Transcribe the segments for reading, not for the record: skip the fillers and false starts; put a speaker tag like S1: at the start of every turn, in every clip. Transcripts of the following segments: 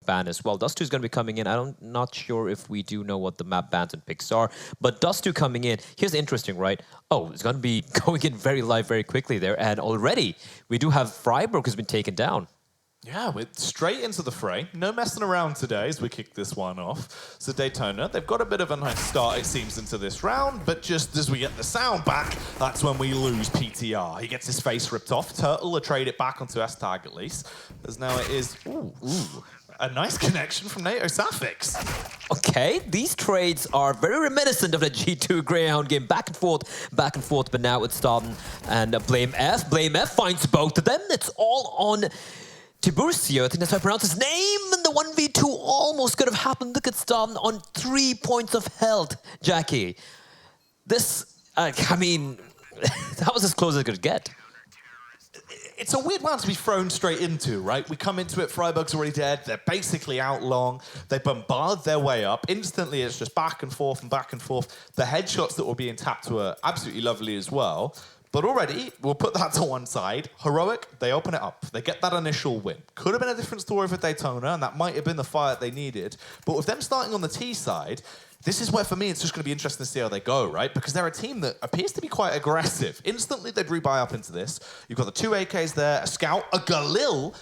S1: ban as well. Dust2 is going to be coming in. I'm not sure if we do know what the map bans and picks are, but Dust2 coming in, here's interesting, right? Oh, it's going to be going in very live very quickly there, and already we do have Freiburg who's been taken down.
S2: Yeah, we're straight into the fray. No messing around today as we kick this one off. So DETONA, they've got a bit of a nice start, it seems, into this round, but just as we get the sound back, that's when we lose PTR. He gets his face ripped off. Turtle will trade it back onto S-Tag at least, as now it is, a nice connection from NATO Safix.
S1: Okay, these trades are very reminiscent of the G2 Greyhound game. Back and forth, but now it's Staden and Blame F. Blame F finds both of them. It's all on Tiburcio, I think that's how I pronounce his name, and the 1v2 almost could have happened. Look at Staden on 3 points of health, Jackie. This, I mean, that was as close as it could get.
S2: It's a weird one to be thrown straight into, right? We come into it, Freiburg's already dead, they're basically out long, they bombard their way up. Instantly, it's just back and forth and back and forth. The headshots that were being tapped were absolutely lovely as well. But already, we'll put that to one side. Heroic, they open it up. They get that initial win. Could have been a different story for DETONA, and that might have been the fight they needed. But with them starting on the T side, this is where, for me, it's just going to be interesting to see how they go, right? Because they're a team that appears to be quite aggressive. Instantly, they'd rebuy up into this. You've got the 2 AKs there, a Scout, a Galil.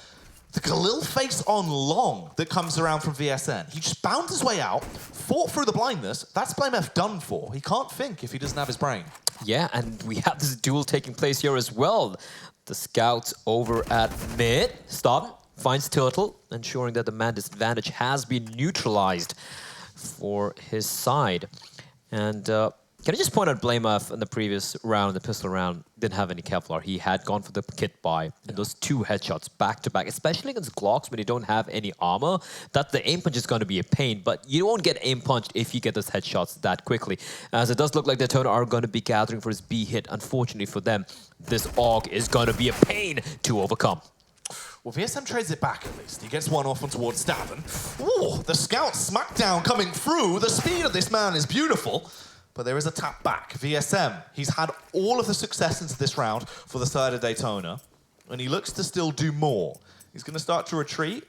S2: The Galil face on long that comes around from VSN. He just bound his way out, fought through the blindness. That's Blame F done for. He can't think if he doesn't have his brain.
S1: Yeah, and we have this duel taking place here as well. The Scouts over at mid. Staden finds Turtle, ensuring that the man disadvantage has been neutralized for his side. And can I just point out Blame F in the previous round, the pistol round, didn't have any Kevlar. He had gone for the kit buy, and those 2 headshots back to back, especially against Glocks when you don't have any armor, that the aim punch is going to be a pain, but you won't get aim punched if you get those headshots that quickly. As it does look like DETONA are going to be gathering for his B hit. Unfortunately for them, this AUG is going to be a pain to overcome.
S2: Well, VSM trades it back at least. He gets one off on towards Staden. Ooh, the Scout smackdown coming through. The speed of this man is beautiful. But there is a tap back. VSM, he's had all of the success into this round for the side of DETONA, and he looks to still do more. He's going to start to retreat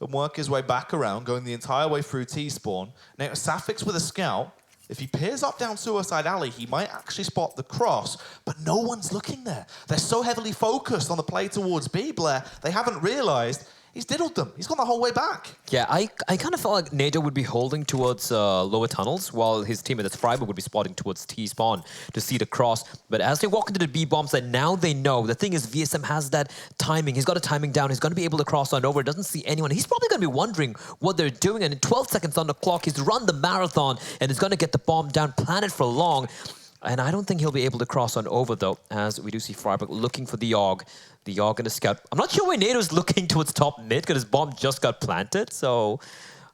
S2: and work his way back around, going the entire way through T-spawn. Now, Safix with a Scout, if he peers up down Suicide Alley, he might actually spot the cross, but no one's looking there. They're so heavily focused on the play towards B, Blair, they haven't realized he's diddled them. He's gone the whole way back.
S1: Yeah, I kind of felt like NATO would be holding towards lower tunnels, while his teammate that's Freiburg would be spotting towards T-spawn to see the cross. But as they walk into the B bombs, and now they know. The thing is, VSM has that timing. He's got a timing down. He's going to be able to cross on over. Doesn't see anyone. He's probably going to be wondering what they're doing. And in 12 seconds on the clock, he's run the marathon, and he's going to get the bomb down, plan it for long. And I don't think he'll be able to cross on over, though, as we do see Freiburg looking for the AUG. The AUG and the Scout. I'm not sure why NATO's looking towards top mid, because his bomb just got planted, so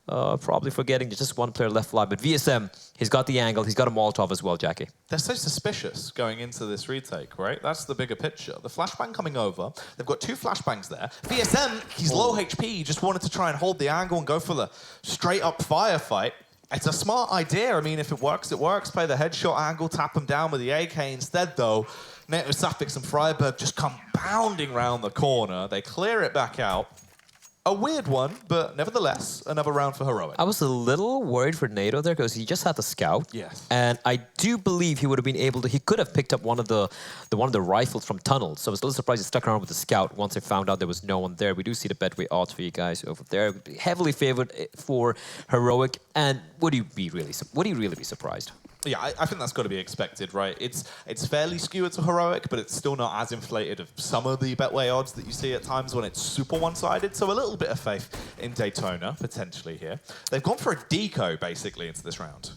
S1: probably forgetting there's just one player left alive. But VSM, he's got the angle. He's got a Molotov as well, Jackie.
S2: They're so suspicious going into this retake, right? That's the bigger picture. The flashbang coming over. They've got 2 flashbangs there. VSM, he's low HP. He just wanted to try and hold the angle and go for the straight-up firefight. It's a smart idea. I mean, if it works, it works. Play the headshot angle, tap him down with the AK instead, though. NATO Safix and Freiburg just come pounding round the corner. They clear it back out. A weird one, but nevertheless, another round for Heroic.
S1: I was a little worried for NATO there because he just had the Scout.
S2: Yes.
S1: And I do believe he would have been able to, he could have picked up one of the rifles from tunnels. So I was a little surprised he stuck around with the Scout once they found out there was no one there. We do see the Betway odds for you guys over there. Heavily favored for Heroic. And would you really be surprised?
S2: Yeah, I think that's got to be expected, right? It's fairly skewed to Heroic, but it's still not as inflated of some of the Betway odds that you see at times when it's super one-sided. So a little bit of faith in DETONA, potentially here. They've gone for a deco, basically, into this round.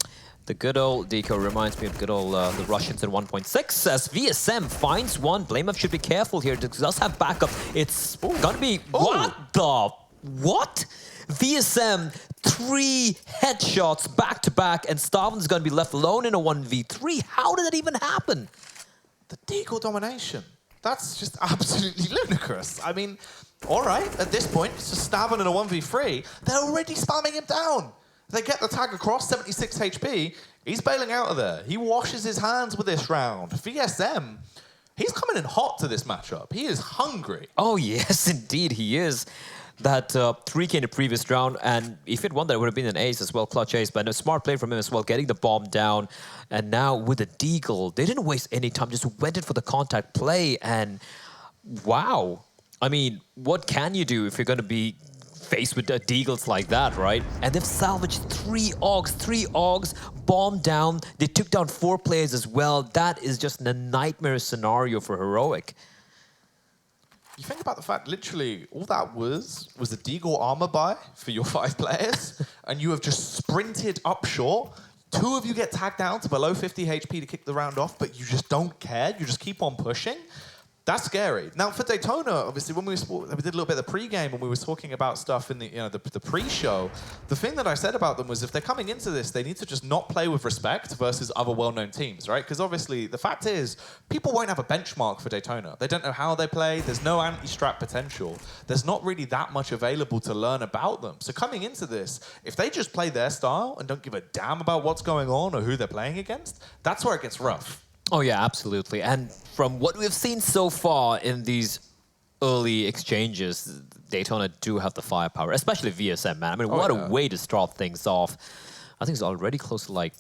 S1: The good old deco reminds me of good old the Russians in 1.6. As VSM finds one, Blame F should be careful here. It does have backup. It's gonna be... What? VSM, 3 headshots back-to-back, and Staden's going to be left alone in a 1v3. How did that even happen?
S2: The deagle domination. That's just absolutely ludicrous. I mean, all right, at this point, it's just Staden in a 1v3. They're already spamming him down. They get the tag across, 76 HP. He's bailing out of there. He washes his hands with this round. VSM, he's coming in hot to this matchup. He is hungry.
S1: Oh, yes, indeed, he is. that 3K in the previous round, and if it won that, it would have been an ace as well, clutch ace, but a smart play from him as well, getting the bomb down. And now with the deagle, they didn't waste any time, just went in for the contact play, and wow. I mean, what can you do if you're going to be faced with deagles like that, right? And they've salvaged 3 Augs, bomb down. They took down 4 players as well. That is just a nightmare scenario for Heroic.
S2: You think about the fact, literally, all that was a deagle armor buy for your 5 players, and you have just sprinted up short. 2 of you get tagged down to below 50 HP to kick the round off, but you just don't care. You just keep on pushing. That's scary. Now, for Daytona, obviously, when we did a little bit of the pre-game when we were talking about stuff in the the pre-show, the thing that I said about them was if they're coming into this, they need to just not play with respect versus other well-known teams, right? Because obviously, the fact is, people won't have a benchmark for Daytona. They don't know how they play. There's no anti-strat potential. There's not really that much available to learn about them. So coming into this, if they just play their style and don't give a damn about what's going on or who they're playing against, that's where it gets rough.
S1: Oh yeah, absolutely. And from what we've seen so far in these early exchanges, Daytona do have the firepower, especially VSM, man. I mean, what a way to start things off. I think it's already close to like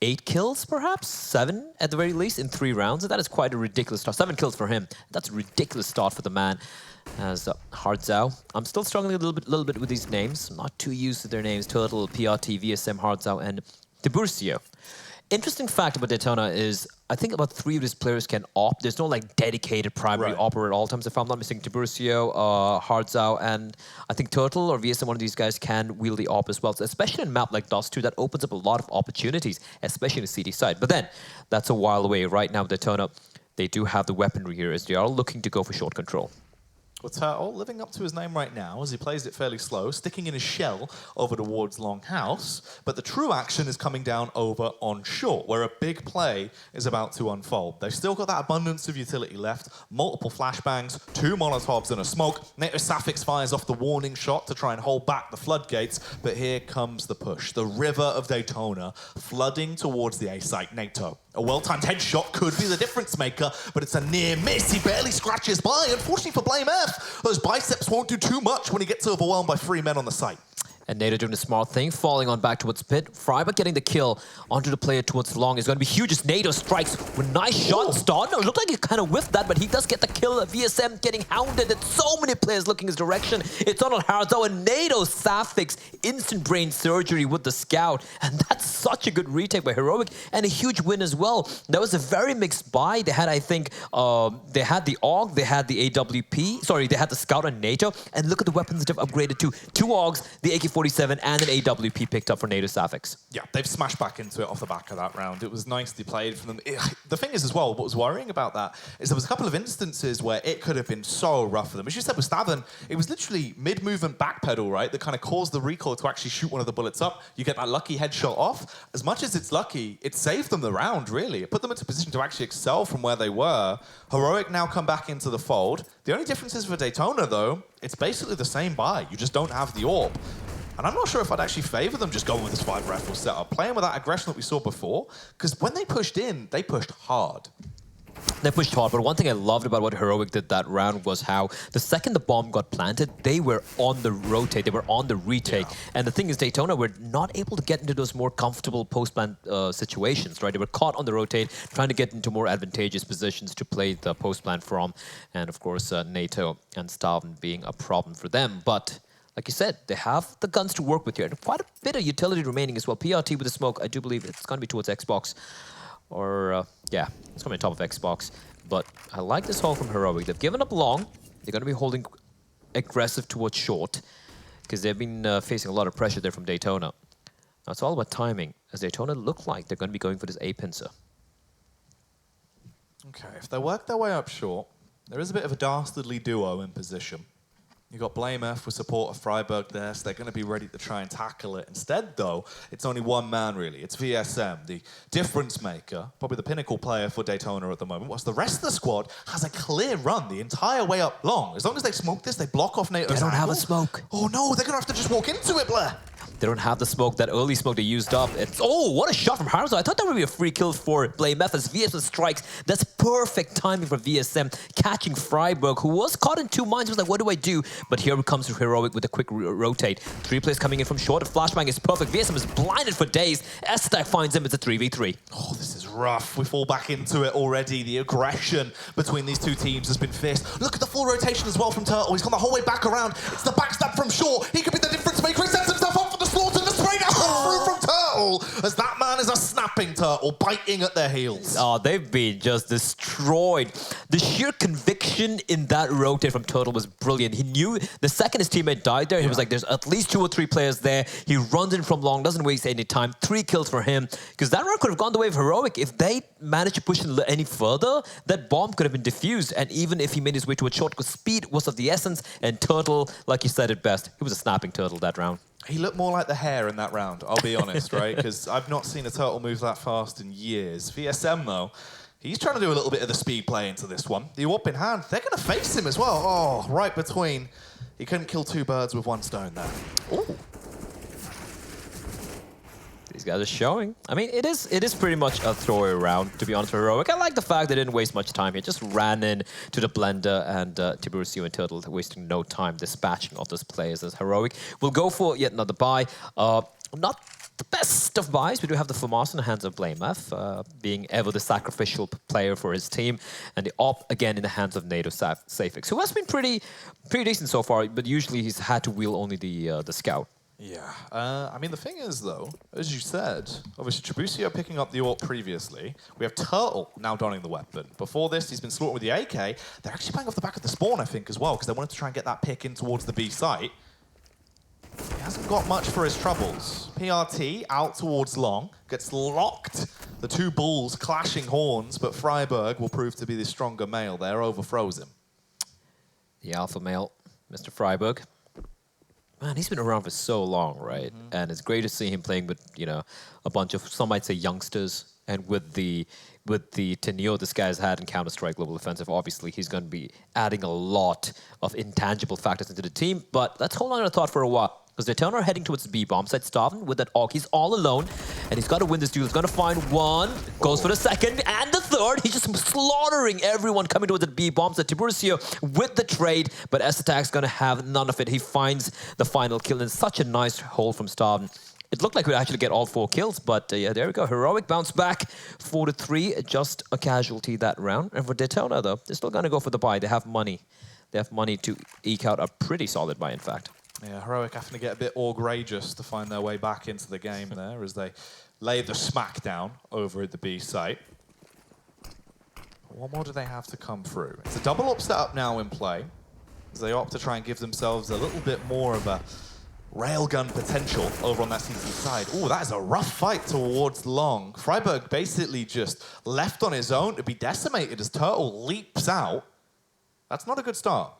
S1: 8 kills, perhaps? 7 at the very least in 3 rounds. And that is quite a ridiculous start. 7 kills for him. That's a ridiculous start for the man. As Hardzao. I'm still struggling a little bit with these names. I'm not too used to their names. Turtle, PRT, VSM, Hardzao, and Tiburcio. Interesting fact about Daytona is I think about 3 of his players can op. There's no like dedicated primary opper at all times. If I'm not mistaken, Tiburcio, Hardzao, and I think Turtle or VSM, one of these guys can wield the op as well. So especially in a map like Dust2, that opens up a lot of opportunities, especially in the CD side. But then, that's a while away. Right now, Daytona, they do have the weaponry here as they are looking to go for short control.
S2: Well, Turtle living up to his name right now as he plays it fairly slow, sticking in his shell over towards Longhouse, but the true action is coming down over on short, where a big play is about to unfold. They've still got that abundance of utility left, multiple flashbangs, 2 Molotovs and a smoke. NATO Safix fires off the warning shot to try and hold back the floodgates, but here comes the push. The river of Daytona flooding towards the A site. NATO. A well-timed headshot could be the difference maker, but it's a near miss. He barely scratches by. Unfortunately for Blame F, those biceps won't do too much when he gets overwhelmed by 3 men on the site.
S1: And NATO doing the smart thing, falling on back towards pit. Freiburg getting the kill onto the player towards long is going to be huge as NATO strikes with nice shot start. No, it looked like he kind of whiffed that, but he does get the kill. VSM getting hounded. There's so many players looking his direction. It's on Hardzao and NATO Safix instant brain surgery with the scout. And that's such a good retake by Heroic and a huge win as well. That was a very mixed buy. They had, I think, they had the AUG, they had the AWP, sorry, they had the scout on NATO. And look at the weapons they've upgraded to. 2 AUGs, the AK-47 and an AWP picked up for NATO Safix.
S2: Yeah, they've smashed back into it off the back of that round. It was nicely played from them. The thing is as well, what was worrying about that is there was a couple of instances where it could have been so rough for them. As you said with Stavern, it was literally mid-movement backpedal, right, that kind of caused the recoil to actually shoot one of the bullets up. You get that lucky headshot off. As much as it's lucky, it saved them the round, really. It put them into a position to actually excel from where they were. Heroic now come back into the fold. The only difference is for Daytona, though, it's basically the same buy. You just don't have the AWP. And I'm not sure if I'd actually favor them just going with this 5 rifle setup, playing with that aggression that we saw before, because when they pushed in, they pushed hard.
S1: They pushed hard, but one thing I loved about what Heroic did that round was how the second the bomb got planted, they were on the rotate, they were on the retake. Yeah. And the thing is, Daytona were not able to get into those more comfortable post-plant situations, right? They were caught on the rotate, trying to get into more advantageous positions to play the post-plant from. And of course, NATO and Stavn being a problem for them. But like you said, they have the guns to work with here. And quite a bit of utility remaining as well. PRT with the smoke, I do believe it's going to be towards Xbox. Or, yeah, it's going to be on top of Xbox. But I like this haul from Heroic. They've given up long. They're going to be holding aggressive towards short. Because they've been facing a lot of pressure there from Daytona. Now, it's all about timing. As Daytona look like they're going to be going for this A-pincer.
S2: Okay, if they work their way up short, there is a bit of a dastardly duo in position. You've got Blame F with support of Freiburg there, so they're going to be ready to try and tackle it. Instead, though, it's only one man, really. It's VSM, the difference maker, probably the pinnacle player for Daytona at the moment, whilst the rest of the squad has a clear run the entire way up long. As long as they smoke this, they block off NATO's
S1: They don't
S2: angle.
S1: have a smoke.
S2: Oh, no, they're going to have to just walk into it, Blair.
S1: They don't have the smoke, that early smoke they used up. It's, oh, what a shot from Harzo. I thought that would be a free kill for BlameF as VSM strikes. That's perfect timing for VSM, catching Freiburg, who was caught in two minds. He was like, what do I do? But here comes Heroic with a quick rotate. Three players coming in from short. The flashbang is perfect. VSM is blinded for days. S-Stack finds him. It's a 3v3.
S2: Oh, this is rough. We fall back into it already. The aggression between these two teams has been fierce. Look at the full rotation as well from Turtle. He's come the whole way back around. It's the backstab from short. He could be the difference maker. He sets himself up for the slaughter. The spray down through from Turtle, as that man is a snapping turtle biting at their heels.
S1: Oh, they've been just destroyed. The sheer conviction in that rotate from Turtle was brilliant. He knew the second his teammate died there, he was like, there's at least 2 or 3 players there. He runs in from long, doesn't waste any time. 3 kills for him. Because that round could have gone the way of Heroic. If they managed to push it any further, that bomb could have been diffused. And even if he made his way towards short, because speed was of the essence, and Turtle, like you said it best, he was a snapping turtle that round.
S2: He looked more like the hare in that round, I'll be honest, right? Because I've not seen a turtle move that fast in years. VSM, though, he's trying to do a little bit of the speed play into this one. The AWP in hand, they're going to face him as well. Oh, right between. He couldn't kill 2 birds with 1 stone there. Ooh.
S1: These guys are showing. I mean, it is pretty much a throwaway round, to be honest, for Heroic. I like the fact they didn't waste much time here. Just ran in to the blender, and Tiburcio and Turtle wasting no time dispatching of those players as Heroic. We'll go for yet another buy. Not the best of buys. We do have the FAMAS in the hands of BlameF, being ever the sacrificial player for his team, and the op again in the hands of NATO Safix, who has been pretty decent so far, but usually he's had to wield only the scout.
S2: Yeah, I mean, the thing is, though, as you said, obviously Tiburcio picking up the AWP previously. We have Turtle now donning the weapon. Before this, he's been slaughtering with the AK. They're actually playing off the back of the spawn, I think, as well, because they wanted to try and get that pick in towards the B site. He hasn't got much for his troubles. PRT out towards long, gets locked. The 2 bulls clashing horns, but Freiburg will prove to be the stronger male there, overthrows him.
S1: The alpha male, Mr. Freiburg. Man, he's been around for so long, right? And it's great to see him playing with, you know, a bunch of, some might say, youngsters. And with the tenure this guy's had in Counter-Strike Global Offensive, obviously he's going to be adding a lot of intangible factors into the team. But let's hold on to the thought for a while. Because DETONA are heading towards the B bomb site. Starvin with that AUG. He's all alone. And he's got to win this duel. He's going to find 1. Goes for the 2nd and the 3rd. He's just slaughtering everyone coming towards the B bomb site. Tiburcio with the trade. But S-Attack's going to have none of it. He finds the final kill. And such a nice hold from Starvin. It looked like we'd actually get all 4 kills. But yeah, there we go. Heroic bounce back 4-3. Just a casualty that round. And for DETONA, though, they're still going to go for the buy. They have money. They have money to eke out a pretty solid buy, in fact.
S2: Yeah, Heroic having to get a bit outrageous to find their way back into the game there as they lay the smackdown over at the B site. What more do they have to come through? It's a double up setup now in play as they opt to try and give themselves a little bit more of a railgun potential over on that CT side. Oh, that is a rough fight towards long. Freiburg basically just left on his own to be decimated as Turtle leaps out. That's not a good start.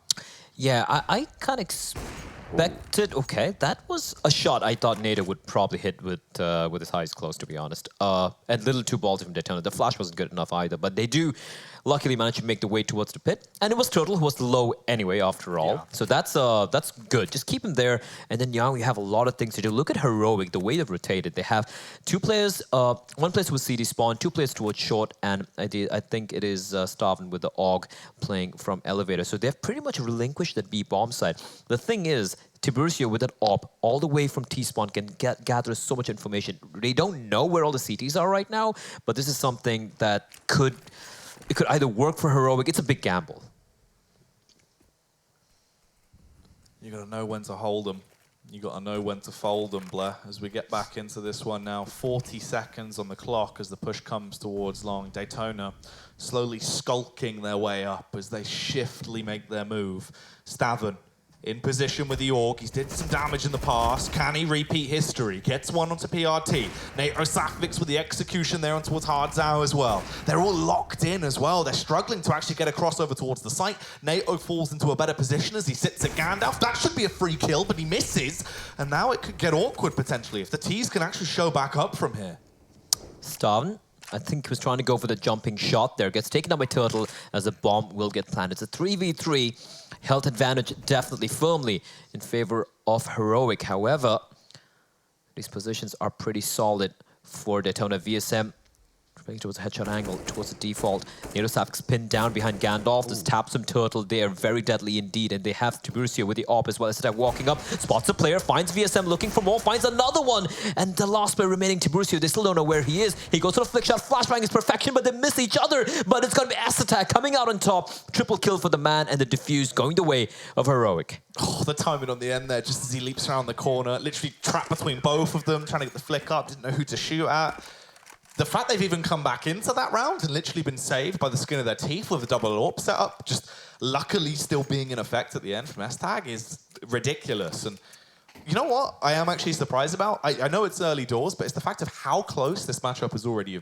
S1: Yeah, I kind of expected. Okay, that was a shot I thought NATO would probably hit with his eyes closed, to be honest. And little too ballsy from DETONA. The flash wasn't good enough either, but they do luckily manage to make the way towards the pit. And it was Turtle who was low anyway, after all. Yeah. So that's good. Just keep him there. And then now we have a lot of things to do. Look at Heroic, the way they've rotated. They have 2 players, 1 player with CD spawn, 2 players towards short, and I think it is Starvin with the AUG playing from elevator. So they've pretty much relinquished that B bomb side. The thing is, Tiburcio with that AWP all the way from T-spawn can gather so much information. They don't know where all the CTs are right now, but this is something that could either work for Heroic. It's a big gamble.
S2: You got to know when to hold them. You got to know when to fold them, Blair. As we get back into this one now, 40 seconds on the clock as the push comes towards long. DETONA slowly skulking their way up as they shiftly make their move. Stavern in position with the AUG. He's did some damage in the past. Can he repeat history? Gets 1 onto PRT. NATO Safix with the execution there on towards Hardzau as well. They're all locked in as well. They're struggling to actually get a crossover towards the site. NATO falls into a better position as he sits at Gandalf. That should be a free kill, but he misses. And now it could get awkward potentially if the T's can actually show back up from here.
S1: Starvin, I think he was trying to go for the jumping shot there. Gets taken out by Turtle as a bomb will get planted. It's a 3v3. Health advantage definitely firmly in favor of Heroic. However, These positions are pretty solid for DETONA. VSM towards a headshot angle, towards the default. NATO pinned down behind Gandalf. This taps some turtle. They are very deadly indeed, and they have Tiburcio with the AWP as well. As walking up, spots a player, finds VSM looking for more, finds another one, and the last player remaining, Tiburcio, they still don't know where he is. He goes for the flick shot, flashbang is perfection, but they miss each other. But it's going to be Attack coming out on top. Triple kill for the man, and the defuse going the way of Heroic.
S2: Oh, the timing on the end there, just as he leaps around the corner, literally trapped between both of them, trying to get the flick up, didn't know who to shoot at. The fact they've even come back into that round and literally been saved by the skin of their teeth with a double AWP setup, just luckily still being in effect at the end from S-Tag is ridiculous. And you know what I am actually surprised about? I know it's early doors, but it's the fact of how close this matchup has already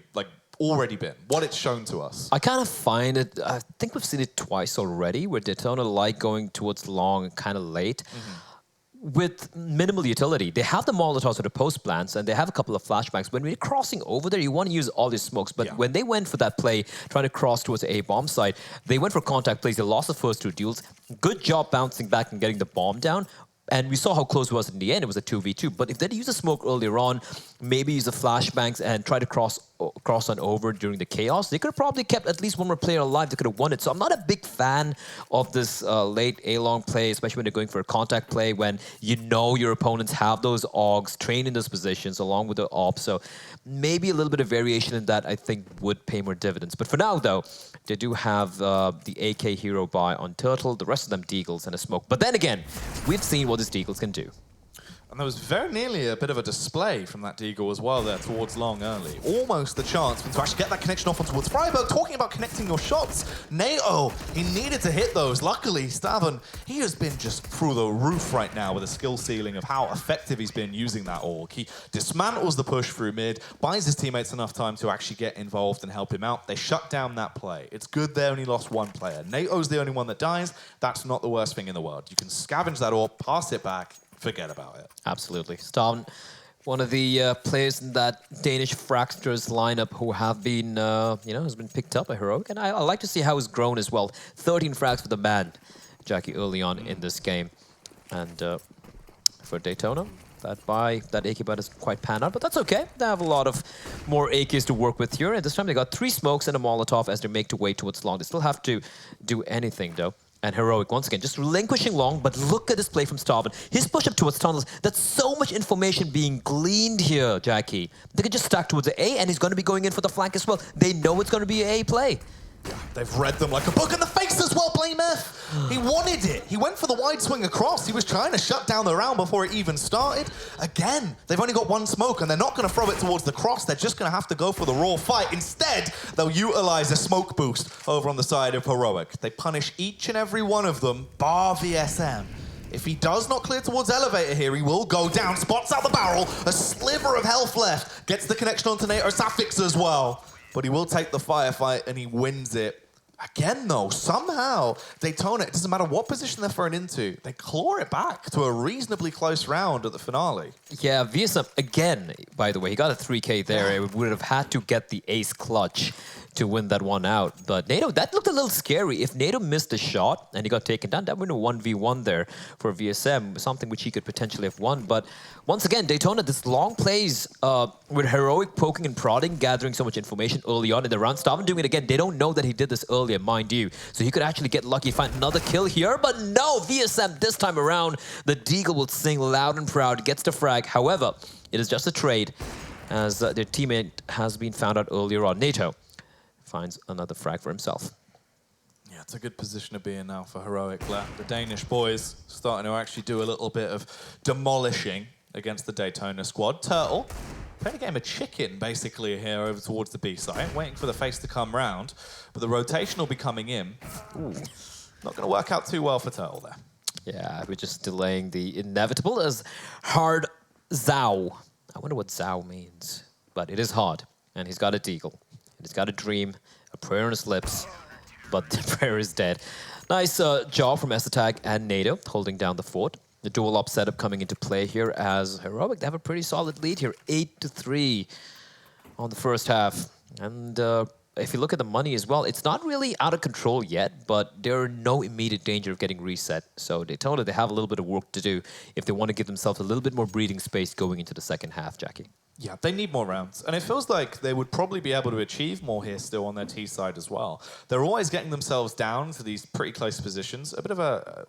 S2: been, what it's shown to us.
S1: I kind of find it, I think we've seen it twice already, where DETONA like going towards long kind of late. With minimal utility. They have the Molotovs or the post plants, and they have a couple of flashbangs. When we're crossing over there, you want to use all these smokes. But when they went for that play, trying to cross towards the A-bomb site, they went for contact plays. They lost the first 2 duels. Good job bouncing back and getting the bomb down. And we saw how close it was in the end. It was a 2v2. But if they'd used a smoke earlier on, maybe use the flashbangs and try to cross on over during the chaos, they could have probably kept at least one more player alive. They could have won it. So I'm not a big fan of this late A-long play, especially when they're going for a contact play, when you know your opponents have those AUGs trained in those positions along with the AWP. So maybe a little bit of variation in that, I think, would pay more dividends. But for now, though, they do have the AK hero buy on Turtle, the rest of them Deagles and a smoke. But then again, we've seen what this Deagles can do.
S2: And there was very nearly a bit of a display from that Deagle as well there towards long early. Almost the chance to actually get that connection off on towards Freiburg. Talking about connecting your shots, NATO, he needed to hit those. Luckily, Stavon, he has been just through the roof right now with a skill ceiling of how effective he's been using that AUG. He dismantles the push through mid, buys his teammates enough time to actually get involved and help him out. They shut down that play. It's good they only lost 1 player. NATO's the only one that dies. That's not the worst thing in the world. You can scavenge that AWP, pass it back, forget about it.
S1: Absolutely. Stavn, one of the players in that Danish Fractors lineup who have been, has been picked up by Heroic. And I like to see how he's grown as well. 13 frags for the man, Jackie, early on in this game. And for DETONA, that AK buy doesn't quite pan out, but that's okay. They have a lot of more AKs to work with here. And this time they got 3 smokes and a Molotov as they make their way towards long. They still have to do anything, though. And Heroic, once again, just relinquishing long, but look at this play from Stavn. His push up towards tunnels, that's so much information being gleaned here, Jackie. They could just stack towards the A, and he's going to be going in for the flank as well. They know it's going to be an A play.
S2: They've read them like a book in the face as well, Blameth. He wanted it. He went for the wide swing across. He was trying to shut down the round before it even started. Again, they've only got 1 smoke, and they're not going to throw it towards the cross. They're just going to have to go for the raw fight. Instead, they'll utilize a smoke boost over on the side of Heroic. They punish each and every one of them, bar VSM. If he does not clear towards elevator here, he will go down, spots out the barrel, a sliver of health left, gets the connection onto NATO Safix as well. But he will take the firefight and he wins it. Again, though, somehow, DETONA, it doesn't matter what position they're thrown into, they claw it back to a reasonably close round at the finale.
S1: Yeah, VSM, again, by the way, he got a 3K there. He would have had to get the ace clutch to win that one out. But NATO, that looked a little scary. If NATO missed the shot and he got taken down, that would have been a 1v1 there for VSM, something which he could potentially have won. But once again, DETONA, this long plays with Heroic poking and prodding, gathering so much information early on in the round. Stavn doing it again. They don't know that he did this earlier, mind you. So he could actually get lucky, find another kill here. But no, VSM this time around, the Deagle will sing loud and proud, gets the frag. However, it is just a trade as their teammate has been found out earlier on. NATO finds another frag for himself.
S2: Yeah, it's a good position to be in now for Heroic. The Danish boys starting to actually do a little bit of demolishing against the DETONA squad. Turtle playing a game of chicken, basically, here over towards the B side, waiting for the face to come round, but the rotation will be coming in. Ooh, not going to work out too well for Turtle there.
S1: Yeah, we're just delaying the inevitable as hard Zhao. I wonder what Zhao means, but it is hard, and he's got a Deagle. He's got a dream, a prayer on his lips, but the prayer is dead. Nice job from Attack and NATO holding down the fort. The dual op setup coming into play here as Heroic. They have a pretty solid lead here, 8-3 on the first half. And if you look at the money as well, it's not really out of control yet, but there are no immediate danger of getting reset. So Daytona, they have a little bit of work to do if they want to give themselves a little bit more breathing space going into the second half, Jackie.
S2: Yeah, they need more rounds. And it feels like they would probably be able to achieve more here still on their T side as well. They're always getting themselves down to these pretty close positions. A bit of a...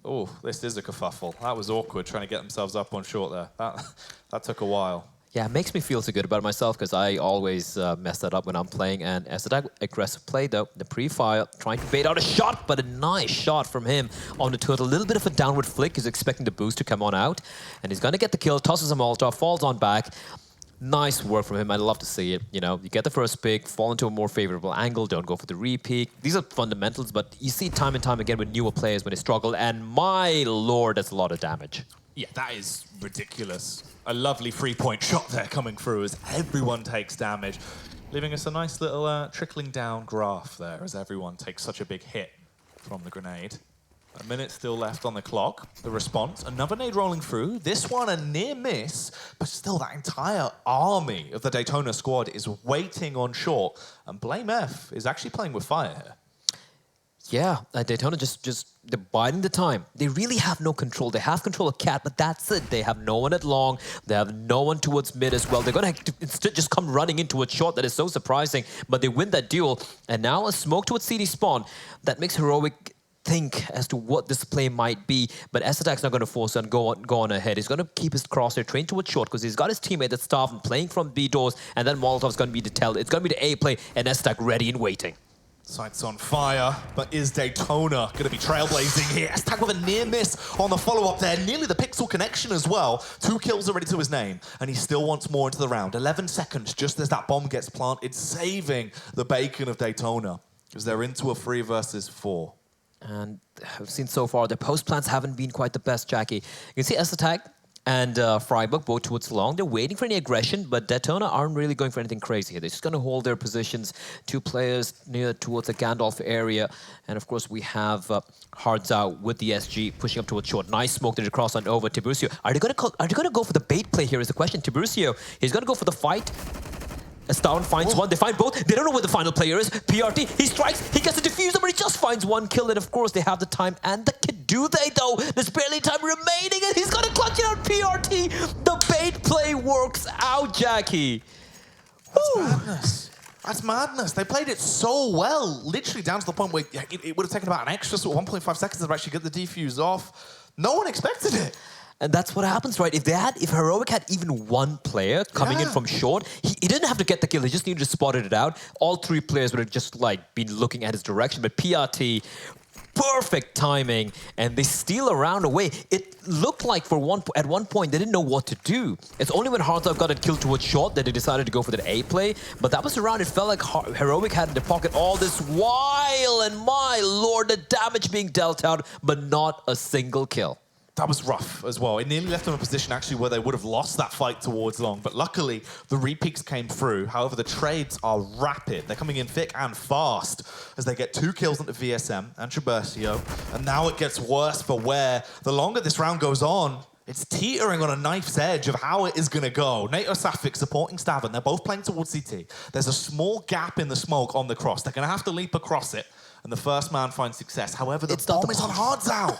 S2: Oh, this is a kerfuffle. That was awkward, trying to get themselves up on short there. That took a while.
S1: Yeah, it makes me feel so good about myself because I always mess that up when I'm playing. And as an aggressive play, though, the pre-fire trying to bait out a shot, but a nice shot from him on the turret. A little bit of a downward flick. He's expecting the boost to come on out. And he's going to get the kill, tosses a Molotov, falls on back. Nice work from him. I'd love to see it. You know, you get the first pick, fall into a more favorable angle, don't go for the re-peek. These are fundamentals, but you see time and time again with newer players when they struggle. And my lord, that's a lot of damage.
S2: Yeah, that is ridiculous. A lovely three-point shot there coming through as everyone takes damage, leaving us a nice little trickling down graph there as everyone takes such a big hit from the grenade. A minute still left on the clock. The response, another nade rolling through. This one a near miss, but still that entire army of the Daytona squad is waiting on short. And Blame F is actually playing with fire here.
S1: Yeah, Daytona just they're biding the time. They really have no control. They have control of Cat, but that's it. They have no one at long. They have no one towards mid as well. They're going to instead just come running into a shot that is so surprising, but they win that duel. And now a smoke towards CD spawn. That makes Heroic think as to what this play might be, but S-Attack's not going to force and go on ahead. He's going to keep his crosshair trained towards short because he's got his teammate that's starving, playing from B doors, and then Molotov's going to be the tell. It's going to be the A play, and S-Attack ready and waiting.
S2: Sights on fire, but is Daytona going to be trailblazing here? S-Attack with a near miss on the follow-up there. Nearly the pixel connection as well. 2 kills already to his name, and he still wants more into the round. 11 seconds just as that bomb gets planted, saving the bacon of Daytona because they're into a 3 versus 4.
S1: And I've seen so far, the post plants haven't been quite the best, Jackie. You can see S-Attack and Freiburg both towards long. They're waiting for any aggression, but Daytona aren't really going for anything crazy here. They're just going to hold their positions. 2 players near towards the Gandalf area. And of course, we have Hards out with the SG pushing up towards short. Nice smoke to cross on over Tiburcio. Are they going to go for the bait play here is the question. Tiburcio, he's going to go for the fight. Astound finds one, they find both, they don't know where the final player is. PRT, he strikes, he gets a diffuser, but he just finds 1 kill, and of course they have the time and the kit. Do they though? There's barely time remaining, and he's gonna clutch it out, PRT! The bait play works out, Jackie!
S2: That's madness. That's madness. They played it so well, literally down to the point where it would have taken about an extra sort of 1.5 seconds to actually get the defuse off. No one expected it.
S1: And that's what happens, right? If Heroic had even 1 player coming in from short, he didn't have to get the kill, he just needed to spot it out. All 3 players would have just like been looking at his direction, but PRT, perfect timing, and they steal a round away. It looked like at one point they didn't know what to do. It's only when Hardtop got a kill towards short that they decided to go for that A play, but that was a round it felt like Heroic had in their pocket all this while, and my lord, the damage being dealt out, but not a single kill.
S2: That was rough as well. It nearly left them in a position actually where they would have lost that fight towards long. But luckily, the re-peaks came through. However, the trades are rapid. They're coming in thick and fast as they get 2 kills into VSM and Tiburcio. And now it gets worse for wear. The longer this round goes on, it's teetering on a knife's edge of how it is going to go. NATO Safik supporting Stavin. They're both playing towards CT. There's a small gap in the smoke on the cross. They're going to have to leap across it. And the first man finds success. However, the bomb is on Hards out.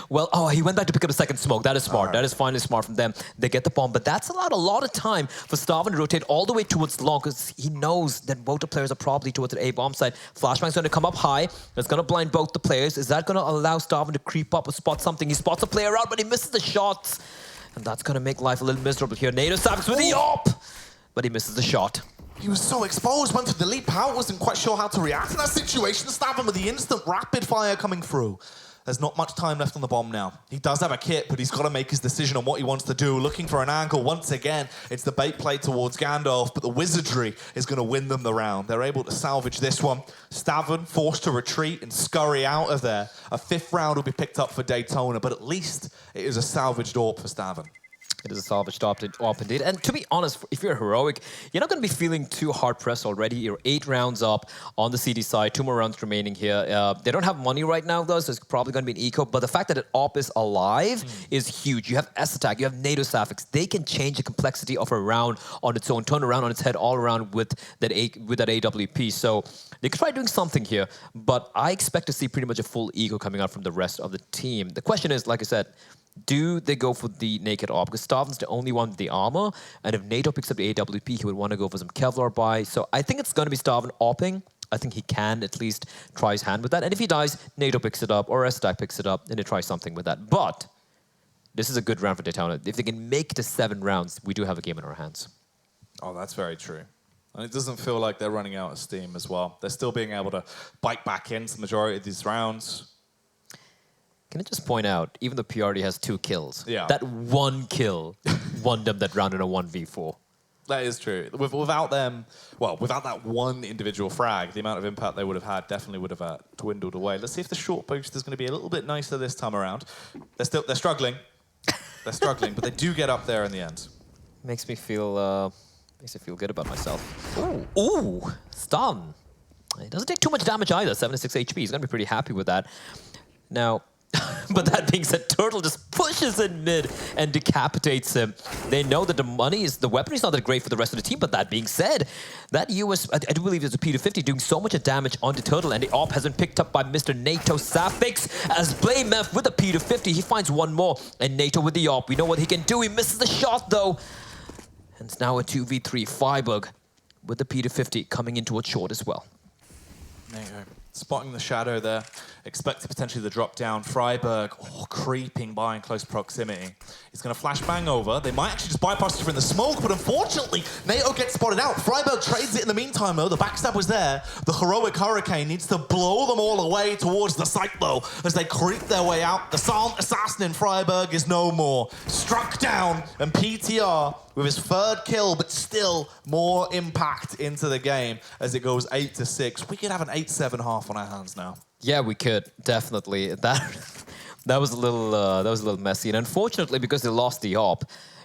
S1: Well, he went back to pick up a second smoke. That is smart. Right. That is finally smart from them. They get the bomb, but that's allowed a lot of time for Stavin to rotate all the way towards long because he knows that both the players are probably towards the A bomb side. Flashbang's going to come up high. It's going to blind both the players. Is that going to allow Stavin to creep up or spot something? He spots a player out, but he misses the shots. And that's going to make life a little miserable here. NATO Savik's with the AWP, but he misses the shot.
S2: He was so exposed, went to the leap out, wasn't quite sure how to react in that situation. Stavin with the instant rapid fire coming through. There's not much time left on the bomb now. He does have a kit, but he's got to make his decision on what he wants to do. Looking for an angle once again. It's the bait play towards Gandalf, but the wizardry is going to win them the round. They're able to salvage this one. Stavin forced to retreat and scurry out of there. A 5th round will be picked up for Daytona, but at least it is a salvaged AWP for Stavin.
S1: It is a salvaged op indeed. And to be honest, if you're heroic, you're not going to be feeling too hard pressed already. You're 8 rounds up on the CD side, 2 more rounds remaining here. They don't have money right now, though, so it's probably going to be an eco. But the fact that an op is alive is huge. You have S attack, you have NATO suffix. They can change the complexity of a round on its own, turn around on its head all around with that AWP. So they could try doing something here, but I expect to see pretty much a full eco coming out from the rest of the team. The question is, like I said, do they go for the naked op? Because Stavin's the only one with the armor, and if NATO picks up the AWP, he would want to go for some Kevlar buy. So I think it's going to be Stavin opping. I think he can at least try his hand with that. And if he dies, NATO picks it up, or S-Stack picks it up, and they try something with that. But this is a good round for Daytona. If they can make it to 7 rounds, we do have a game in our hands.
S2: Oh, that's very true. And it doesn't feel like they're running out of steam as well. They're still being able to bite back into the majority of these rounds.
S1: Can I just point out, even though P already has 2 kills,
S2: Yeah.
S1: that 1 kill won them that round in a 1v4.
S2: That is true. Without them, well, without that one individual frag, the amount of impact they would have had definitely would have dwindled away. Let's see if the short boost is going to be a little bit nicer this time around. They're struggling. They're struggling, but they do get up there in the end.
S1: Makes me feel good about myself. Ooh, stun. It doesn't take too much damage either, 76 HP. He's going to be pretty happy with that. Now, but that being said, Turtle just pushes in mid and decapitates him. They know that the weapon is not that great for the rest of the team, but that being said, that US, I do believe there's a P250 doing so much damage onto Turtle, and the op has been picked up by Mr. NATO Safix as Blameff with a P250. He finds one more, and NATO with the op. We know what he can do. He misses the shot, though. And it's now a 2v3. Freiburg with the P250 coming in towards short as well.
S2: There you go. Spotting the shadow there. Expected potentially the drop down. Freiburg, creeping by in close proximity. He's going to flashbang over. They might actually just bypass it in the smoke, but unfortunately, NATO gets spotted out. Freiburg trades it in the meantime, though. The backstab was there. The heroic Hurricane needs to blow them all away towards the site, though, as they creep their way out. The silent assassin in Freiburg is no more. Struck down, and PTR with his 3rd kill, but still more impact into the game as it goes 8-6. We could have an 8-7 half on our hands now.
S1: Yeah, we could definitely. That was a little messy, and unfortunately, because they lost the op,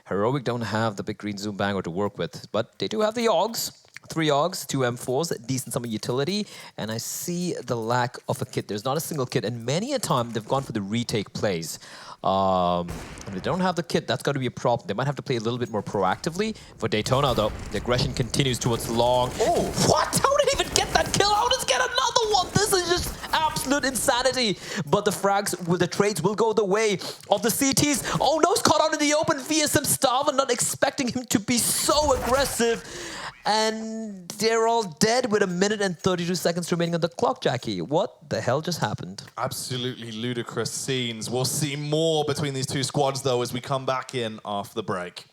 S1: Heroic don't have the big green zoom banger to work with, but they do have the Augs. 3 Augs, 2 M4s, decent summer utility, and I see the lack of a kit. There's not a single kit, and many a time they've gone for the retake plays. If they don't have the kit, that's going to be a problem. They might have to play a little bit more proactively. For Daytona, though, the aggression continues towards long. Oh, what? How did he even get that kill? How does he get another one? This is just absolute insanity. But the frags with the trades will go the way of the CTs. Oh no, he's caught out in the open via some Starver, not expecting him to be so aggressive. And they're all dead with 1 minute and 32 seconds remaining on the clock, Jackie. What the hell just happened?
S2: Absolutely ludicrous scenes. We'll see more between these 2 squads, though, as we come back in after the break.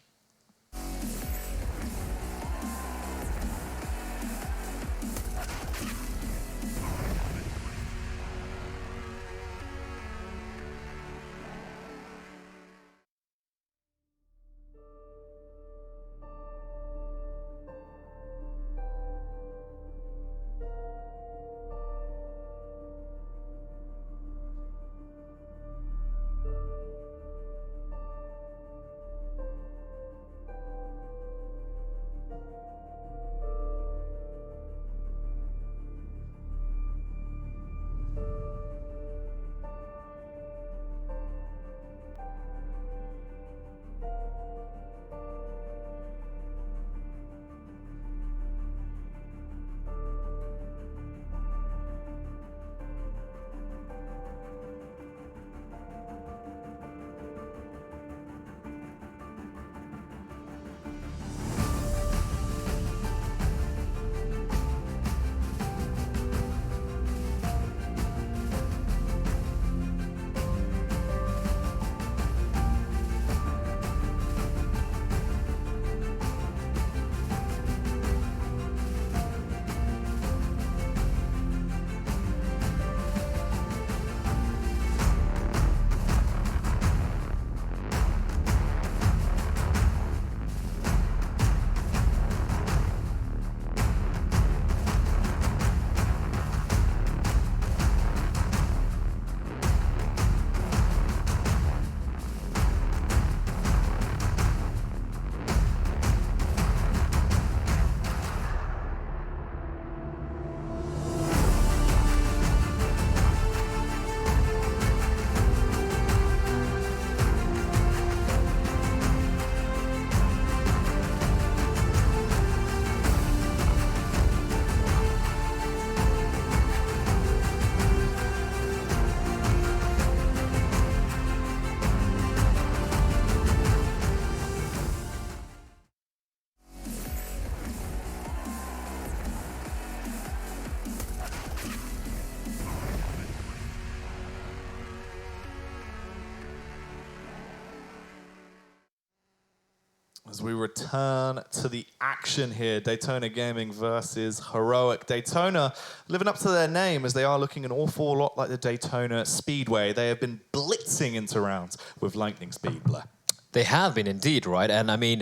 S2: As we return to the action here, Daytona Gaming versus Heroic. Daytona living up to their name as they are looking an awful lot like the Daytona Speedway. They have been blitzing into rounds with lightning speed, Blair.
S1: They have been indeed, right? And I mean,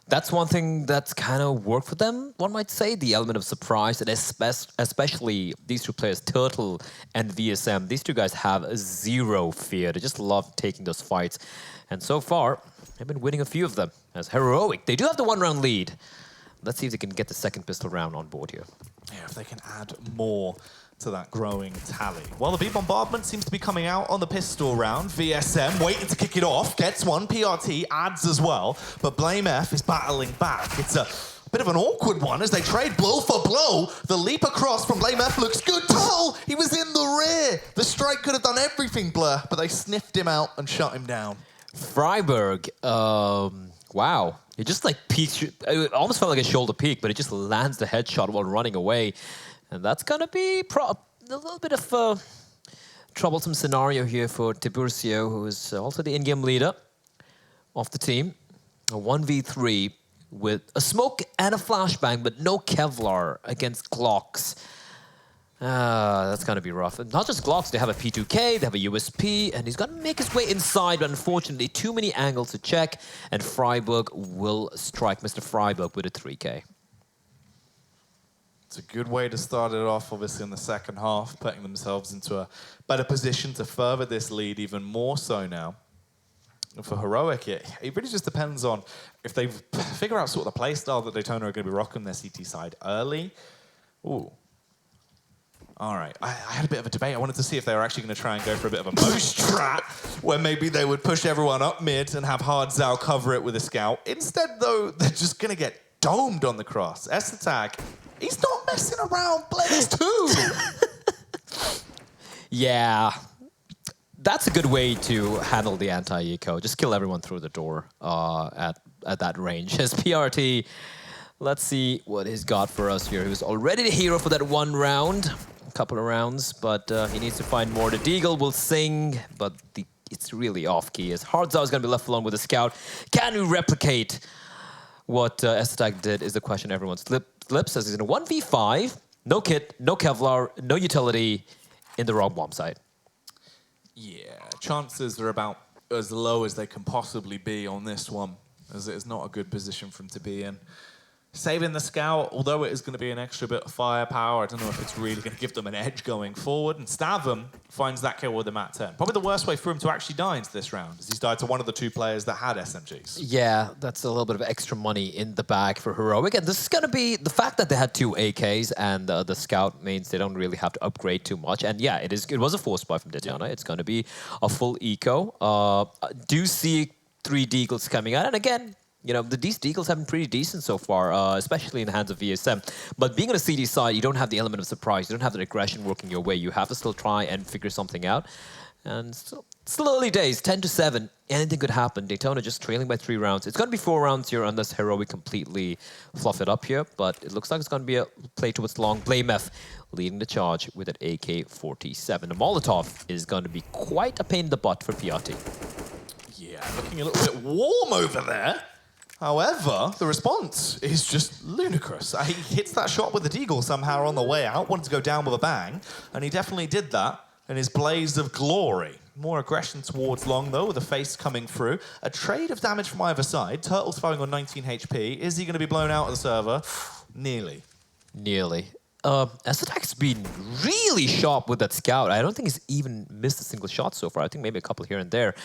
S1: that's one thing that's kind of worked for them, one might say, the element of surprise, and especially these two players, Turtle and VSM. These two guys have zero fear. They just love taking those fights. And so far, they've been winning a few of them. As Heroic, they do have the one-round lead. Let's see if they can get the second pistol round on board here.
S2: Yeah, if they can add more to that growing tally. Well, the B-Bombardment seems to be coming out on the pistol round. VSM waiting to kick it off, gets one. PRT adds as well, but Blame F is battling back. It's a bit of an awkward one as they trade blow for blow. The leap across from Blame F looks good. Tull, he was in the rear. The strike could have done everything, Blur, but they sniffed him out and shut him down.
S1: Freiburg, wow. It just like peeks, it almost felt like a shoulder peek, but it just lands the headshot while running away. And that's going to be a little bit of a troublesome scenario here for Tiburcio, who is also the in-game leader of the team. A 1v3 with a smoke and a flashbang, but no Kevlar against Glocks. That's going to be rough. And not just Glocks, they have a P2K, they have a USP, and he's going to make his way inside, but unfortunately, too many angles to check, and Freiburg will strike Mr. Freiburg with a 3K.
S2: It's a good way to start it off, obviously, in the second half, putting themselves into a better position to further this lead even more so now. And for Heroic, it really just depends on if they figure out sort of the play style that Daytona are going to be rocking their CT side early. Ooh. All right, I had a bit of a debate. I wanted to see if they were actually going to try and go for a bit of a moose trap, where maybe they would push everyone up mid and have Hard Zao cover it with a scout. Instead, though, they're just going to get domed on the cross. S-Attack, he's not messing around. Blaze 2.
S1: Yeah, that's a good way to handle the anti-eco. Just kill everyone through the door at that range. As PRT, let's see what he's got for us here. He was already the hero for that one round, a couple of rounds, but he needs to find more. The Deagle will sing, but it's really off-key. As Hard Zao is going to be left alone with a scout. Can we replicate what S-Attack did is the question everyone's lips, as he's in a 1v5, no kit, no Kevlar, no utility in the wrong bomb site.
S2: Yeah, chances are about as low as they can possibly be on this one, as it is not a good position for him to be in. Saving the scout, although it is going to be an extra bit of firepower, I don't know if it's really going to give them an edge going forward. And Stavum finds that kill with the Mat 10. Probably the worst way for him to actually die into this round, as he's died to one of the two players that had SMGs.
S1: Yeah, that's a little bit of extra money in the bag for Heroic. And this is going to be the fact that they had two AKs and the scout means they don't really have to upgrade too much. And yeah, it was a force buy from Detona. It's going to be a full eco. Do see 3 Deagles coming out. And again, you know, these Deagles have been pretty decent so far, especially in the hands of VSM. But being on a CD side, you don't have the element of surprise. You don't have that aggression working your way. You have to still try and figure something out. And still early days, 10-7. Anything could happen. Daytona just trailing by 3 rounds. It's going to be 4 rounds here unless Heroic completely fluff it up here. But it looks like it's going to be a play towards long. Blame F leading the charge with an AK-47. The Molotov is going to be quite a pain in the butt for PRT.
S2: Yeah, looking a little bit warm over there. However, the response is just ludicrous. He hits that shot with the Deagle somehow on the way out, wanted to go down with a bang, and he definitely did that in his blaze of glory. More aggression towards long, though, with the face coming through. A trade of damage from either side. Turtle's firing on 19 HP. Is he going to be blown out of the server? Nearly.
S1: Nearly. S-Attack's been really sharp with that scout. I don't think he's even missed a single shot so far. I think maybe a couple here and there.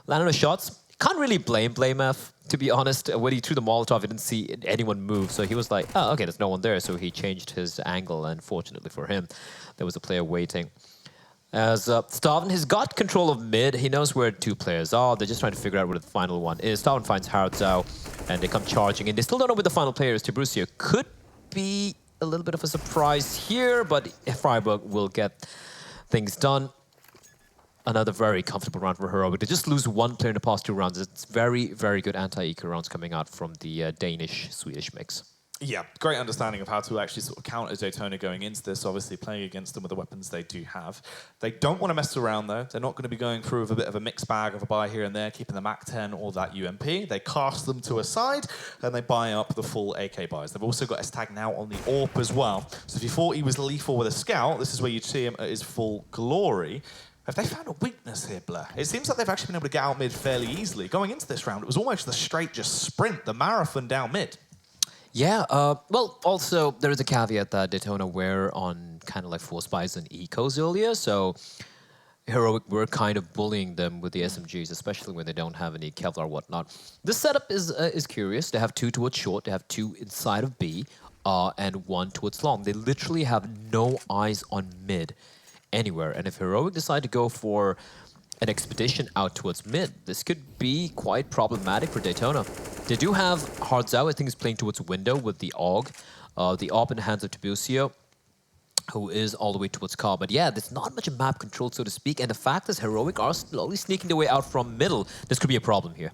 S1: Landing the shots. Can't really blame F, to be honest. When he threw the Molotov, he didn't see anyone move, so he was like, oh, okay, there's no one there, so he changed his angle, and fortunately for him, there was a player waiting. As Stavum has got control of mid, he knows where 2 players are, they're just trying to figure out where the final one is. Stavum finds Hard Zao, and they come charging in. They still don't know where the final player is. Tiburcio could be a little bit of a surprise here, but Freiburg will get things done. Another very comfortable round for Heroic. They just lose 1 player in the past 2 rounds. It's very, very good anti-eco rounds coming out from the Danish-Swedish mix.
S2: Yeah, great understanding of how to actually sort of counter DETONA going into this, obviously playing against them with the weapons they do have. They don't want to mess around, though. They're not going to be going through with a bit of a mixed bag of a buy here and there, keeping the MAC-10 or that UMP. They cast them to a side, and they buy up the full AK buys. They've also got Estag now on the AWP as well. So if you thought he was lethal with a scout, this is where you'd see him at his full glory. Have they found a weakness here, Blair? It seems like they've actually been able to get out mid fairly easily. Going into this round, it was almost the straight just sprint, the marathon down mid.
S1: Yeah, well, also, there is a caveat that DETONA were on kind of like force buys and ecos earlier, so Heroic were kind of bullying them with the SMGs, especially when they don't have any Kevlar or whatnot. This setup is curious. They have 2 towards short, they have 2 inside of B, and 1 towards long. They literally have no eyes on mid anywhere, and if Heroic decide to go for an expedition out towards mid, this could be quite problematic for DETONA. They do have Hardzao, I think, is playing towards window with the AUG. The AWP in the hands of Tiburcio, who is all the way towards car. But yeah, there's not much map control, so to speak. And the fact is Heroic are slowly sneaking their way out from middle. This could be a problem here.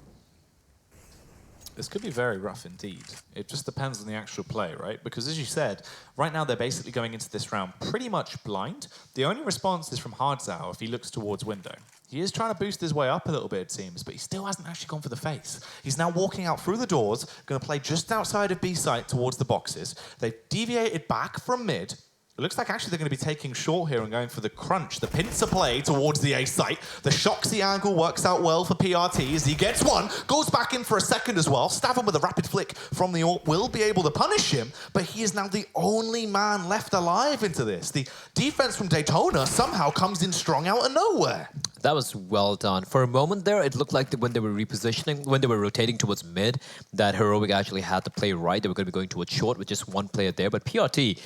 S2: This could be very rough indeed. It just depends on the actual play, right? Because as you said, right now they're basically going into this round pretty much blind. The only response is from Hardzao if he looks towards window. He is trying to boost his way up a little bit, it seems, but he still hasn't actually gone for the face. He's now walking out through the doors, going to play just outside of B site towards the boxes. They've deviated back from mid. It looks like actually they're going to be taking short here and going for the crunch. The pincer play towards the A site. The Shoxy angle works out well for PRT as he gets one, goes back in for a second as well. Stab him with a rapid flick from the AWP will be able to punish him, but he is now the only man left alive into this. The defense from DETONA somehow comes in strong out of nowhere.
S1: That was well done. For a moment there, it looked like when they were repositioning, when they were rotating towards mid, that Heroic actually had to play right. They were going to be going towards short with just 1 player there, but PRT,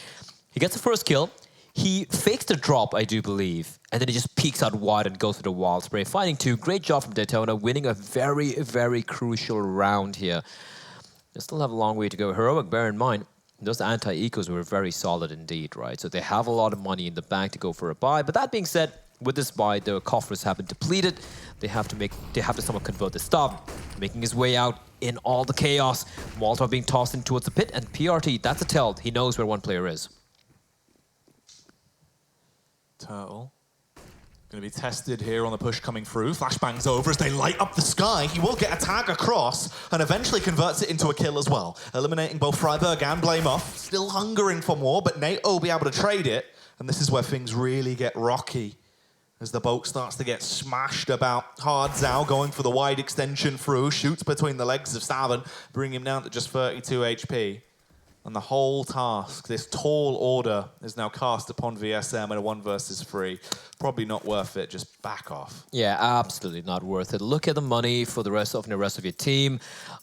S1: he gets the first kill. He fakes the drop, I do believe, and then he just peeks out wide and goes for the wild spray. Finding 2, great job from DETONA, winning a very, very crucial round here. They still have a long way to go. Heroic, bear in mind, those anti-ecos were very solid indeed, right? So they have a lot of money in the bank to go for a buy. But that being said, with this buy, their coffers have been depleted. They have to somewhat convert the stuff, making his way out in all the chaos. Molotov being tossed in towards the pit, and PRT, that's a tell. He knows where 1 player is.
S2: Turtle. Going to be tested here on the push coming through. Flashbangs over as they light up the sky. He will get a tag across and eventually converts it into a kill as well. Eliminating both Freiburg and Blame Off. Still hungering for more, but Nate will be able to trade it. And this is where things really get rocky as the boat starts to get smashed about. Hardzao going for the wide extension through. Shoots between the legs of Savin, bringing him down to just 32 HP. And the whole task, this tall order, is now cast upon VSM in a 1 versus 3. Probably not worth it, just back off.
S1: Yeah, absolutely not worth it. Look at the money for the rest of your team.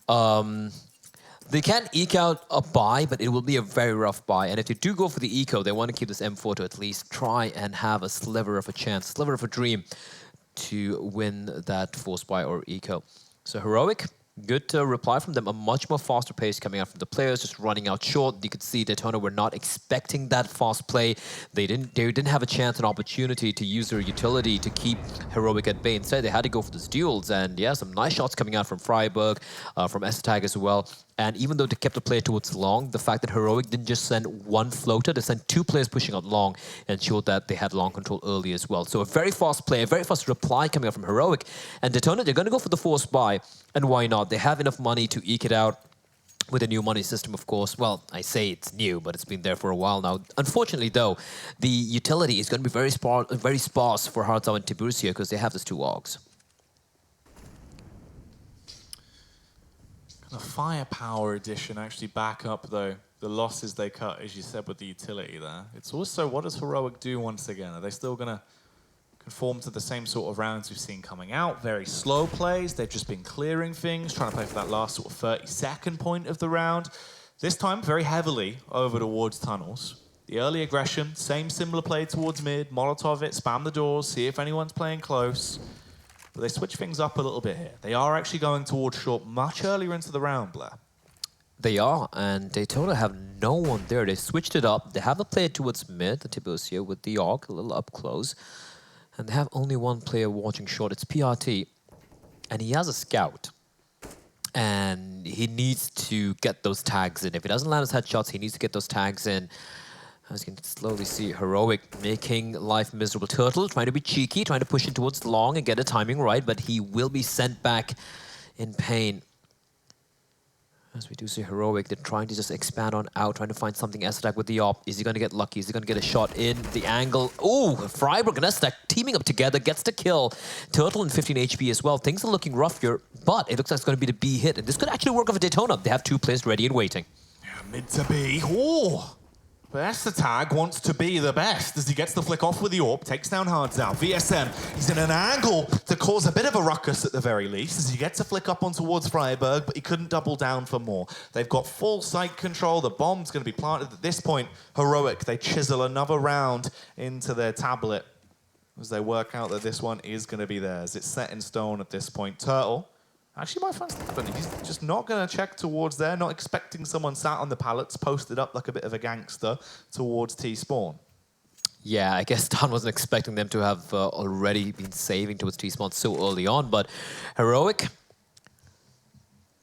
S1: They can eke out a buy, but it will be a very rough buy. And if they do go for the eco, they want to keep this M4 to at least try and have a sliver of a chance, sliver of a dream to win that force buy or eco. So Heroic, good reply from them. A much more faster pace coming out from the players, just running out short. You could see DETONA were not expecting that fast play. They didn't have a chance, an opportunity to use their utility to keep Heroic at bay. Instead, they had to go for those duels. And yeah, some nice shots coming out from Freiburg, from Estag as well. And even though they kept the play towards long, the fact that Heroic didn't just send 1 floater, they sent 2 players pushing out long and showed that they had long control early as well. So a very fast play, a very fast reply coming out from Heroic. And DETONA, they're going to go for the force buy. And why not? They have enough money to eke it out with a new money system, of course. Well, I say it's new, but it's been there for a while now. Unfortunately, though, the utility is going to be very sparse for Hardzao and Tiburcio because they have those 2 AUGs.
S2: The firepower addition actually back up, though, the losses they cut, as you said, with the utility there. It's also, what does Heroic do once again? Are they still going to conform to the same sort of rounds we've seen coming out? Very slow plays. They've just been clearing things, trying to play for that last sort of 30-second point of the round. This time, very heavily over towards tunnels. The early aggression, same similar play towards mid. Molotov it, spam the doors, see if anyone's playing close. But they switch things up a little bit here. They are actually going towards short much earlier into the round, Blair.
S1: They are, and DETONA have no one there. They switched it up. They have a player towards mid, the Tiburcio, with the AUG, a little up close. And they have only 1 player watching short. It's PRT, and he has a scout. And he needs to get those tags in. If he doesn't land his headshots, he needs to get those tags in. As you can slowly see, Heroic making life miserable. Turtle trying to be cheeky, trying to push in towards long and get the timing right, but he will be sent back in pain. As we do see Heroic, they're trying to just expand on out, trying to find something. S-Attack with the op. Is he going to get lucky? Is he going to get a shot in the angle? Ooh, Freiburg and S-Attack teaming up together, gets the kill. Turtle in 15 HP as well. Things are looking rough here, but it looks like it's going to be the B hit. And this could actually work off a Detona. They have 2 players ready and waiting.
S2: Yeah, mid to B. Ooh. But S-Attack wants to be the best as he gets the flick off with the AWP, takes down Hardzao. VSM, he's in an angle to cause a bit of a ruckus at the very least as he gets a flick up on towards Freiburg, but he couldn't double down for more. They've got full site control. The bomb's going to be planted at this point. Heroic, they chisel another round into their tablet as they work out that this one is going to be theirs. It's set in stone at this point. Turtle actually might find Stefan. He's just not going to check towards there, not expecting someone sat on the pallets, posted up like a bit of a gangster towards T-spawn.
S1: Yeah, I guess Don wasn't expecting them to have already been saving towards T-spawn so early on, but Heroic,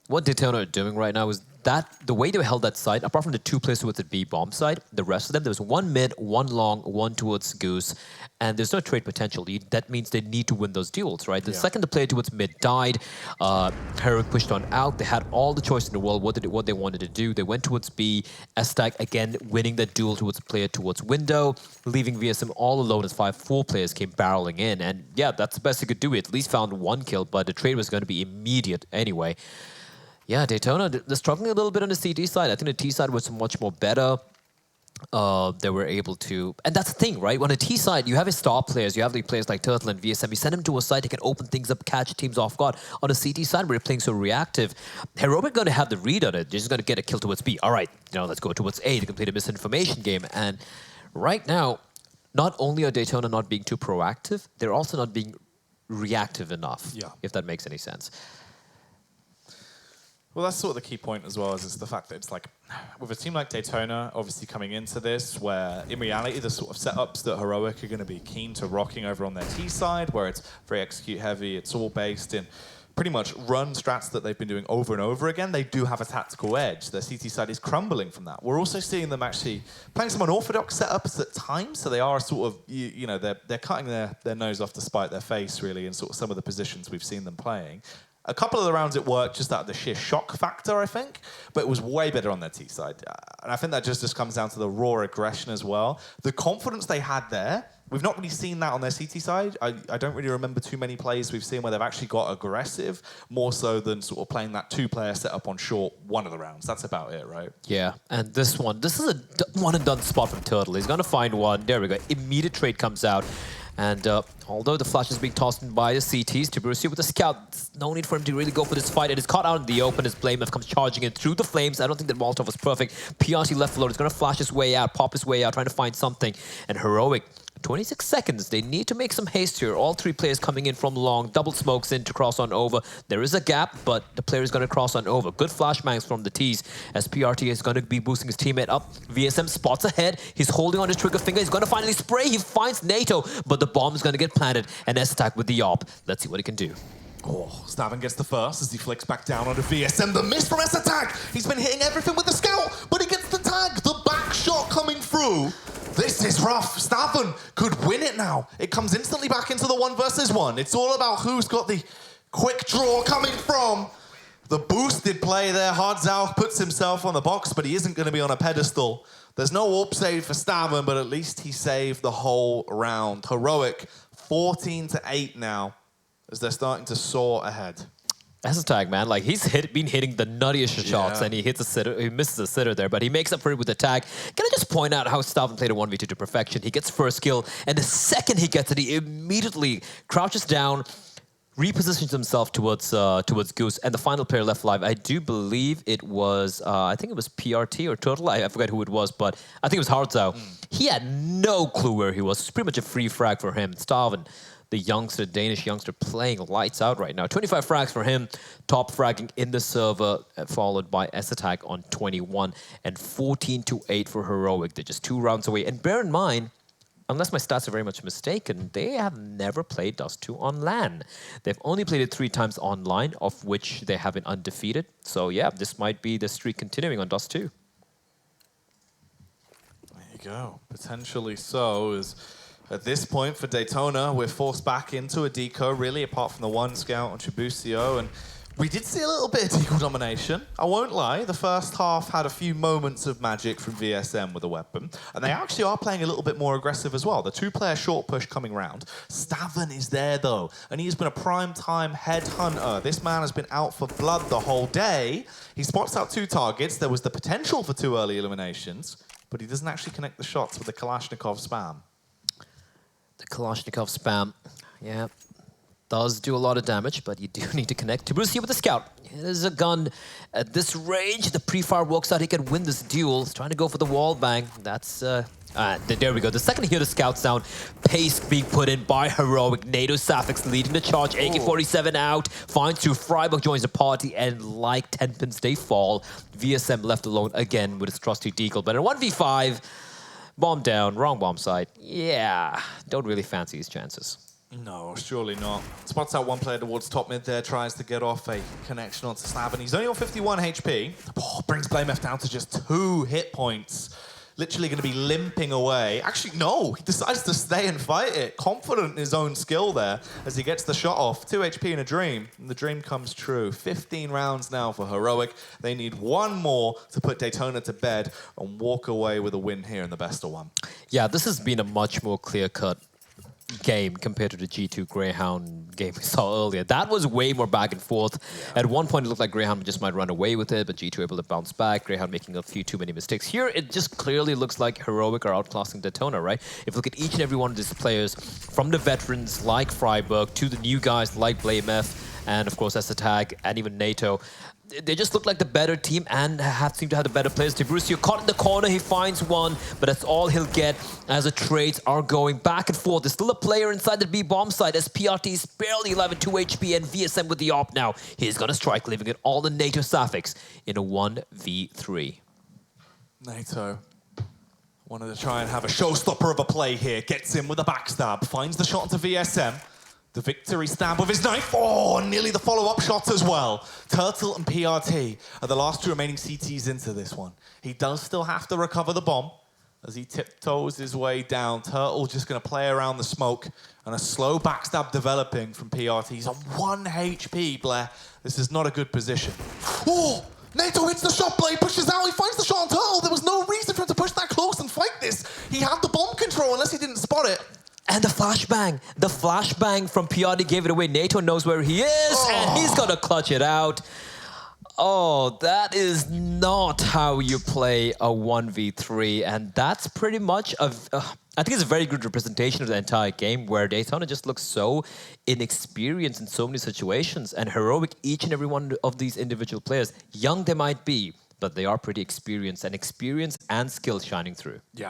S1: what Detona are doing right now is that the way they held that side, apart from the 2 players towards the B bomb side, the rest of them, there was 1 mid, 1 long, 1 towards Goose, and there's no trade potential. That means they need to win those duels, right? The second the player towards mid died, Heroic pushed on out. They had all the choice in the world what they wanted to do. They went towards B, S-Stack again winning that duel towards player towards window, leaving VSM all alone as 4 players came barreling in. And yeah, that's the best they could do. At least found 1 kill, but the trade was going to be immediate anyway. Yeah, Detona, they're struggling a little bit on the CT side. I think the T side was much more better. They were able to... And that's the thing, right? On the T side, you have his star players. You have the players like Turtle and VSM. You send them to a side, they can open things up, catch teams off guard. On the CT side, where you're playing so reactive, Heroic going to have the read on it. They're just going to get a kill towards B. All right, let's go towards A to complete a misinformation game. And right now, not only are Detona not being too proactive, they're also not being reactive enough, if that makes any sense.
S2: Well, that's sort of the key point as well, is it's the fact that it's like, with a team like Detona obviously coming into this, where in reality the sort of setups that Heroic are going to be keen to rocking over on their T side, where it's very execute heavy, it's all based in pretty much run strats that they've been doing over and over again, they do have a tactical edge. Their CT side is crumbling from that. We're also seeing them actually playing some unorthodox setups at times, so they are sort of, they're cutting their nose off to spite their face, really, in sort of some of the positions we've seen them playing. A couple of the rounds it worked just out of the sheer shock factor, I think, but it was way better on their T side. And I think that just comes down to the raw aggression as well. The confidence they had there, we've not really seen that on their CT side. I don't really remember too many plays we've seen where they've actually got aggressive, more so than sort of playing that 2-player setup on short one of the rounds. That's about it, right?
S1: Yeah, and this is a one-and-done spot from Turtle. He's going to find one. There we go. Immediate trade comes out. And although the flash is being tossed in by the CTs, Tiburcio with the scout, there's no need for him to really go for this fight. It is caught out in the open as Blamev comes charging in through the flames. I don't think that Molotov was perfect. PRT left alone. He's going to flash his way out, pop his way out, trying to find something. And Heroic, 26 seconds. They need to make some haste here. All 3 players coming in from long. Double smokes in to cross on over. There is a gap, but the player is going to cross on over. Good flashbangs from the T's as PRT is going to be boosting his teammate up. VSM spots ahead. He's holding on his trigger finger. He's going to finally spray. He finds NATO, but the bomb is going to get planted. And S-Attack with the op. Let's see what he can do.
S2: Oh, Staven gets the first as he flicks back down onto VSM. The miss from S-Attack. He's been hitting everything with the scout, but he gets the tag. The back shot coming through. This is rough. Staven could win it now. It comes instantly back into the 1 versus 1. It's all about who's got the quick draw coming from. The boosted play there. Hardzao puts himself on the box, but he isn't going to be on a pedestal. There's no AWP save for Staven, but at least he saved the whole round. Heroic, 14-8 now, as they're starting to soar ahead.
S1: That's a tag, man. Like, he's been hitting the nuttiest shots, and he hits a sitter. He misses a sitter there, but he makes up for it with the tag. Can I just point out how Staven played a 1v2 to perfection? He gets first kill, and the second he gets it, he immediately crouches down, repositions himself towards Goose, and the final player left alive. I do believe it was, I think it was PRT or Turtle. I forget who it was, but I think it was Hardzao. He had no clue where he was. It's pretty much a free frag for him. Staven, the youngster, Danish youngster, playing lights out right now. 25 frags for him, top fragging in the server, followed by S-Attack on 21, and 14-8 for Heroic. They're just 2 rounds away. And bear in mind, unless my stats are very much mistaken, they have never played Dust2 on LAN. They've only played it 3 times online, of which they have been undefeated. So yeah, this might be the streak continuing on Dust2.
S2: There you go. Potentially so. Is at this point for Daytona, we're forced back into a deco, really, apart from the one scout on Chibusio. And we did see a little bit of deco domination. I won't lie. The first half had a few moments of magic from VSM with a weapon. And they actually are playing a little bit more aggressive as well. The 2-player short push coming round. Stavern is there, though. And he's been a prime-time headhunter. This man has been out for blood the whole day. He spots out 2 targets. There was the potential for 2 early eliminations. But he doesn't actually connect the shots with the Kalashnikov spam.
S1: The Kalashnikov spam, yeah, does do a lot of damage, but you do need to connect. Chibusio with the scout. There's a gun at this range. The pre-fire works out. He can win this duel. He's trying to go for the wall bang. That's, there we go. The second you hear the scout sound, pace being put in by Heroic. NATO Safix leading the charge. AK-47 out. Finds 2. Freiburg joins the party, and like 10 pins, they fall. VSM left alone again with his trusty deagle. But in 1v5, bomb down, wrong bomb site. Yeah, don't really fancy his chances.
S2: No, surely not. Spots out 1 player towards top mid there, tries to get off a connection onto Slab, and he's only on 51 HP. Oh, brings BlameF down to just 2 hit points. Literally going to be limping away. Actually, no, he decides to stay and fight it. Confident in his own skill there as he gets the shot off. 2 HP in a dream, and the dream comes true. 15 rounds now for Heroic. They need 1 more to put Daytona to bed and walk away with a win here in the best of 1.
S1: Yeah, this has been a much more clear-cut game compared to the G2 Greyhound game we saw earlier. That was way more back and forth. Yeah. At one point, it looked like Greyhound just might run away with it, but G2 able to bounce back. Greyhound making a few too many mistakes. Here, it just clearly looks like Heroic are outclassing Detona, right? If you look at each and every one of these players, from the veterans like Freiburg to the new guys like BlameF, and of course Tag and even NATO, they just look like the better team and seem to have the better players. Chibusio caught in the corner, he finds 1, but that's all he'll get as the trades are going back and forth. There's still a player inside the B bomb side as PRT is barely alive at 2 HP and VSM with the op now. He's gonna strike, leaving it all in NATO Safix in a 1v3.
S2: NATO wanted to try and have a showstopper of a play here. Gets in with a backstab, finds the shot into VSM. The victory stab with his knife. Oh, nearly the follow-up shot as well. Turtle and PRT are the last 2 remaining CTs into this one. He does still have to recover the bomb as he tiptoes his way down. Turtle just going to play around the smoke and a slow backstab developing from PRT. He's on 1 HP, Blair. This is not a good position. Oh! NATO hits the shot, Blade pushes out, he finds the shot on Turtle. There was no reason for him to push that close and fight this. He had the bomb control unless he didn't spot it.
S1: And the flashbang from PRT gave it away. NATO knows where he is, and he's gonna clutch it out. Oh, that is not how you play a 1v3, and that's pretty much I think it's a very good representation of the entire game, where Daytona just looks so inexperienced in so many situations, and Heroic, each and every one of these individual players, young they might be, but they are pretty experienced, and experience and skill shining through.
S2: Yeah.